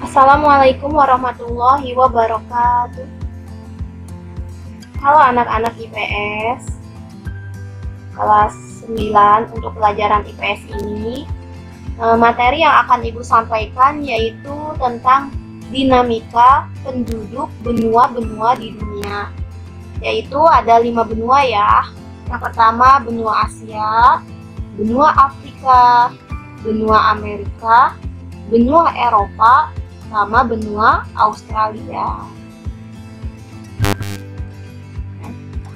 Assalamualaikum warahmatullahi wabarakatuh. Halo anak-anak IPS kelas 9. Untuk pelajaran IPS ini, materi yang akan Ibu sampaikan yaitu tentang dinamika penduduk benua-benua di dunia. Yaitu ada 5 benua ya. Yang pertama benua Asia, benua Afrika, benua Amerika, benua Eropa, sama benua Australia.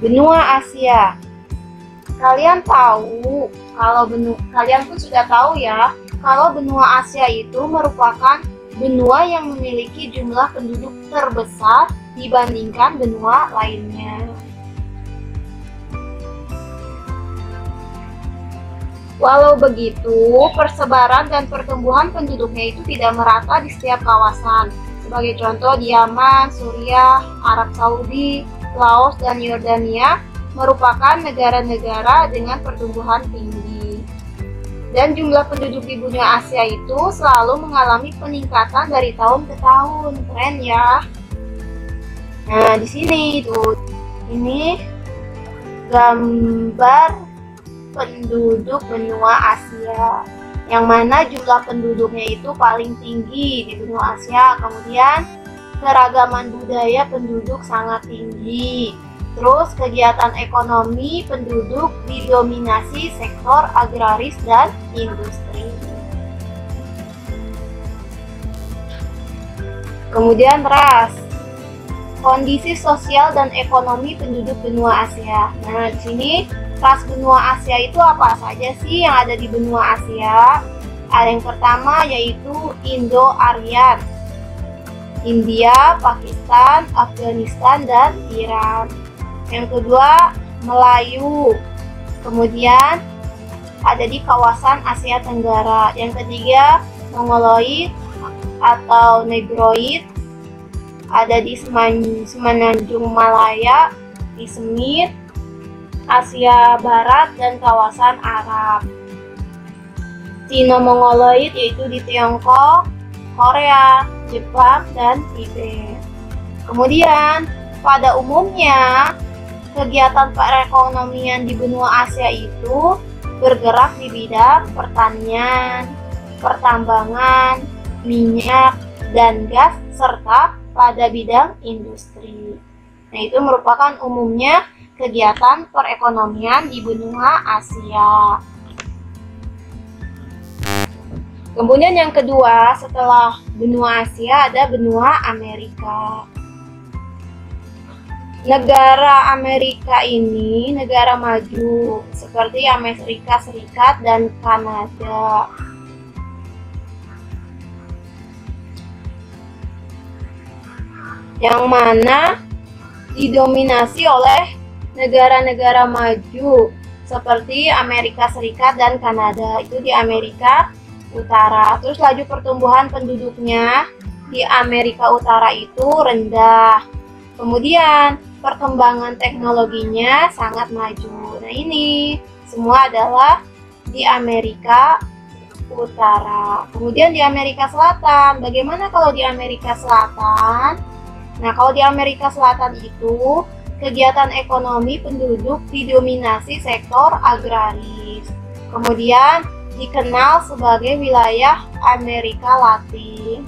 Benua Asia. Kalian tahu kalian pun sudah tahu ya, kalau benua Asia itu merupakan benua yang memiliki jumlah penduduk terbesar dibandingkan benua lainnya. Walau begitu, persebaran dan pertumbuhan penduduknya itu tidak merata di setiap kawasan. Sebagai contoh, di Yaman, Suriah, Arab Saudi, Laos, dan Yordania merupakan negara-negara dengan pertumbuhan tinggi. Dan jumlah penduduk di benua Asia itu selalu mengalami peningkatan dari tahun ke tahun. Keren ya. Nah, di sini tuh, ini gambar penduduk benua Asia, yang mana jumlah penduduknya itu paling tinggi di benua Asia. Kemudian keragaman budaya penduduk sangat tinggi. Terus kegiatan ekonomi penduduk didominasi sektor agraris dan industri. Kemudian ras, kondisi sosial dan ekonomi penduduk benua Asia. Nah, di sini ras benua Asia itu apa saja sih yang ada di benua Asia? Ada yang pertama yaitu Indo-Aryan, India, Pakistan, Afghanistan, dan Iran. Yang kedua Melayu, kemudian ada di kawasan Asia Tenggara. Yang ketiga Mongoloid atau Negroid, ada di Semenanjung Malaya, di Semit, Asia Barat, dan kawasan Arab. Sino-Mongoloid yaitu di Tiongkok, Korea, Jepang, dan Tibet. Kemudian pada umumnya kegiatan perekonomian di benua Asia itu bergerak di bidang pertanian, pertambangan, minyak, dan gas, serta pada bidang industri. Nah, itu merupakan umumnya kegiatan perekonomian di benua Asia. Kemudian yang kedua, setelah benua Asia ada benua Amerika. Negara Amerika ini negara maju seperti Amerika Serikat dan Kanada. Yang mana didominasi oleh negara-negara maju seperti Amerika Serikat dan Kanada. Itu di Amerika Utara. Terus laju pertumbuhan penduduknya di Amerika Utara itu rendah. Kemudian perkembangan teknologinya sangat maju. Nah, ini semua adalah di Amerika Utara. Kemudian di Amerika Selatan. Bagaimana kalau di Amerika Selatan? Nah, kalau di Amerika Selatan itu kegiatan ekonomi penduduk didominasi sektor agraris. Kemudian dikenal sebagai wilayah Amerika Latin.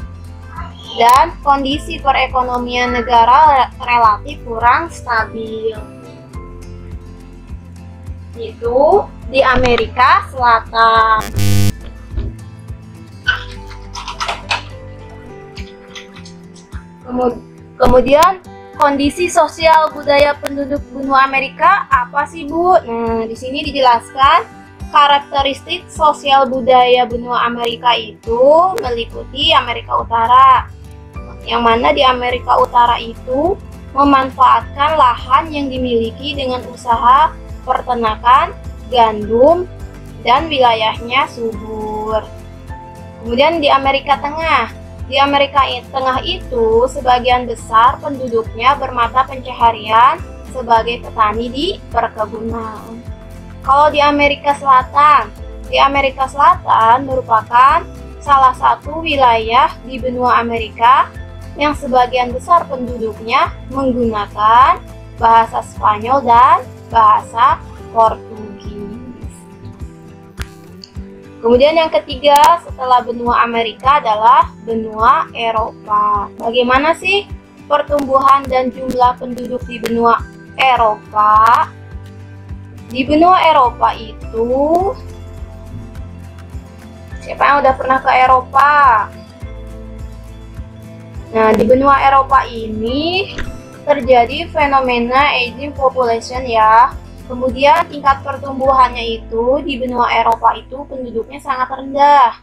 Dan kondisi perekonomian negara relatif kurang stabil. Itu di Amerika Selatan. Kemudian kondisi sosial budaya penduduk benua Amerika apa sih, Bu? Nah, di sini dijelaskan karakteristik sosial budaya benua Amerika itu meliputi Amerika Utara. Yang mana di Amerika Utara itu memanfaatkan lahan yang dimiliki dengan usaha peternakan, gandum, dan wilayahnya subur. Kemudian di Amerika Tengah. Di Amerika Tengah itu sebagian besar penduduknya bermata pencaharian sebagai petani di perkebunan. Kalau di Amerika Selatan merupakan salah satu wilayah di benua Amerika yang sebagian besar penduduknya menggunakan bahasa Spanyol dan bahasa Portugis. Kemudian yang ketiga setelah benua Amerika adalah benua Eropa. Bagaimana sih pertumbuhan dan jumlah penduduk di benua Eropa? Di benua Eropa itu, siapa yang udah pernah ke Eropa? Nah, di benua Eropa ini terjadi fenomena aging population ya. Kemudian tingkat pertumbuhannya itu di benua Eropa itu penduduknya sangat rendah.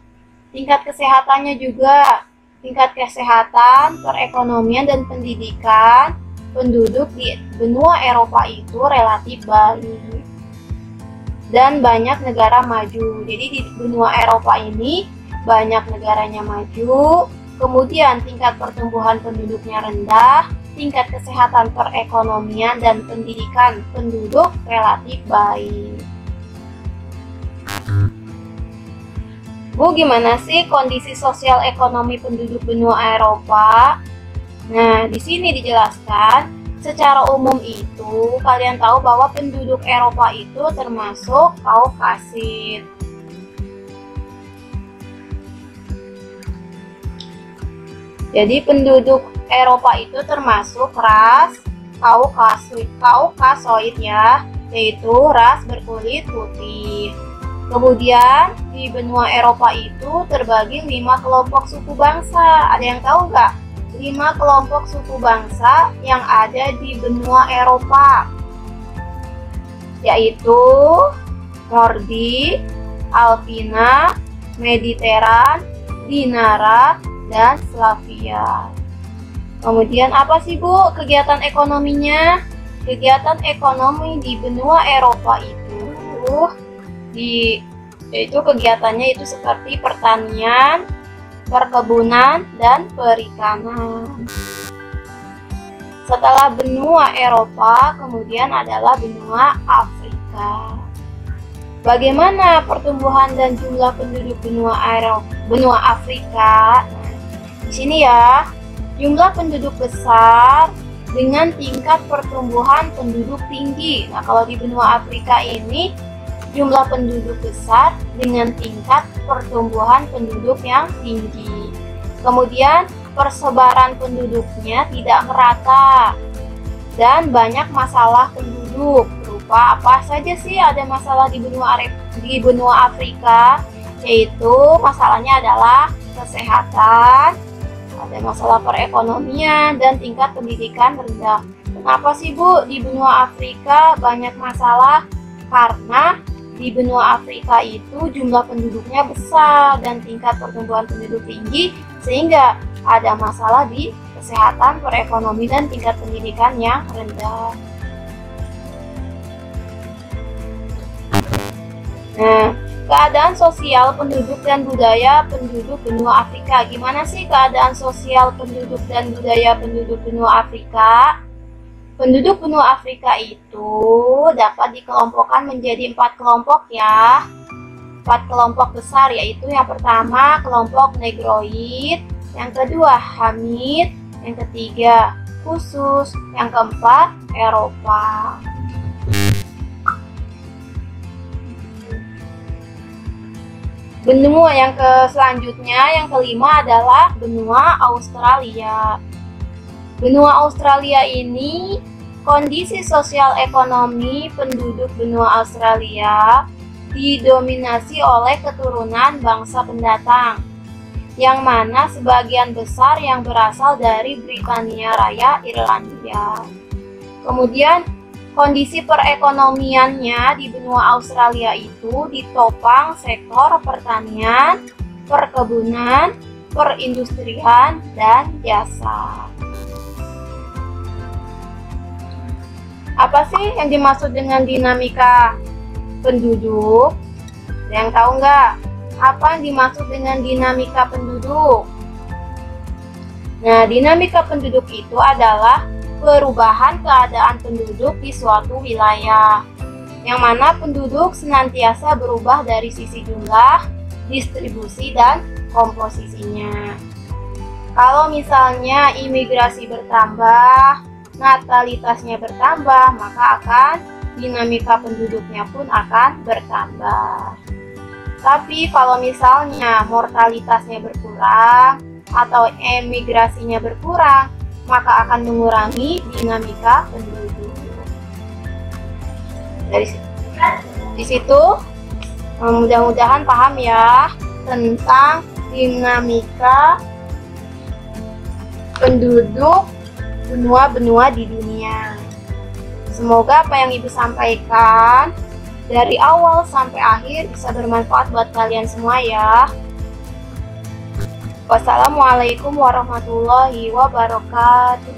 Tingkat kesehatannya juga, tingkat kesehatan, perekonomian, dan pendidikan penduduk di benua Eropa itu relatif baik. Dan banyak negara maju. Jadi di benua Eropa ini banyak negaranya maju, kemudian tingkat pertumbuhan penduduknya rendah, tingkat kesehatan perekonomian dan pendidikan penduduk relatif baik. Bu, gimana sih kondisi sosial ekonomi penduduk benua Eropa? Nah, di sini dijelaskan secara umum itu, kalian tahu bahwa penduduk Eropa itu termasuk Kaukasid. Jadi penduduk Eropa itu termasuk ras Kaukasoid ya, yaitu ras berkulit putih. Kemudian di benua Eropa itu terbagi 5 kelompok suku bangsa. Ada yang tahu nggak? 5 kelompok suku bangsa yang ada di benua Eropa, yaitu Nordik, Alpina, Mediteran, Dinara, dan Slavia. Kemudian apa sih Bu kegiatan ekonominya? Kegiatan ekonomi di benua Eropa yaitu kegiatannya itu seperti pertanian, perkebunan, dan perikanan. Setelah benua Eropa, kemudian adalah benua Afrika. Bagaimana pertumbuhan dan jumlah penduduk benua Afrika? Nah, di sini ya, jumlah penduduk besar dengan tingkat pertumbuhan penduduk tinggi. Nah, kalau di benua Afrika ini jumlah penduduk besar dengan tingkat pertumbuhan penduduk yang tinggi. Kemudian persebaran penduduknya tidak merata dan banyak masalah penduduk. Berupa apa saja sih ada masalah di benua Afrika? Yaitu masalahnya adalah kesehatan, ada masalah perekonomian, dan tingkat pendidikan rendah. Kenapa sih Bu di benua Afrika banyak masalah? Karena di benua Afrika itu jumlah penduduknya besar dan tingkat pertumbuhan penduduk tinggi, sehingga ada masalah di kesehatan, perekonomian, dan tingkat pendidikan yang rendah. Nah, keadaan sosial penduduk dan budaya penduduk benua Afrika. Gimana sih keadaan sosial penduduk dan budaya penduduk benua Afrika? Penduduk benua Afrika itu dapat dikelompokkan menjadi 4 kelompok ya. 4 kelompok besar, yaitu yang pertama kelompok Negroid, yang kedua Hamid, yang ketiga khusus, yang keempat Eropa. Benua yang selanjutnya, yang kelima adalah benua Australia. Benua Australia ini kondisi sosial ekonomi penduduk benua Australia didominasi oleh keturunan bangsa pendatang, yang mana sebagian besar yang berasal dari Britania Raya, Irlandia. Kemudian kondisi perekonomiannya di benua Australia itu ditopang sektor pertanian, perkebunan, perindustrian, dan jasa. Apa sih yang dimaksud dengan dinamika penduduk? Yang tahu nggak? Apa yang dimaksud dengan dinamika penduduk? Nah, dinamika penduduk itu adalah perubahan keadaan penduduk di suatu wilayah, yang mana penduduk senantiasa berubah dari sisi jumlah, distribusi, dan komposisinya. Kalau misalnya imigrasi bertambah, natalitasnya bertambah, maka akan dinamika penduduknya pun akan bertambah. Tapi kalau misalnya mortalitasnya berkurang atau emigrasinya berkurang, maka akan mengurangi dinamika penduduk. Di situ mudah-mudahan paham ya tentang dinamika penduduk benua-benua di dunia. Semoga apa yang Ibu sampaikan dari awal sampai akhir bisa bermanfaat buat kalian semua ya. Wassalamualaikum warahmatullahi wabarakatuh.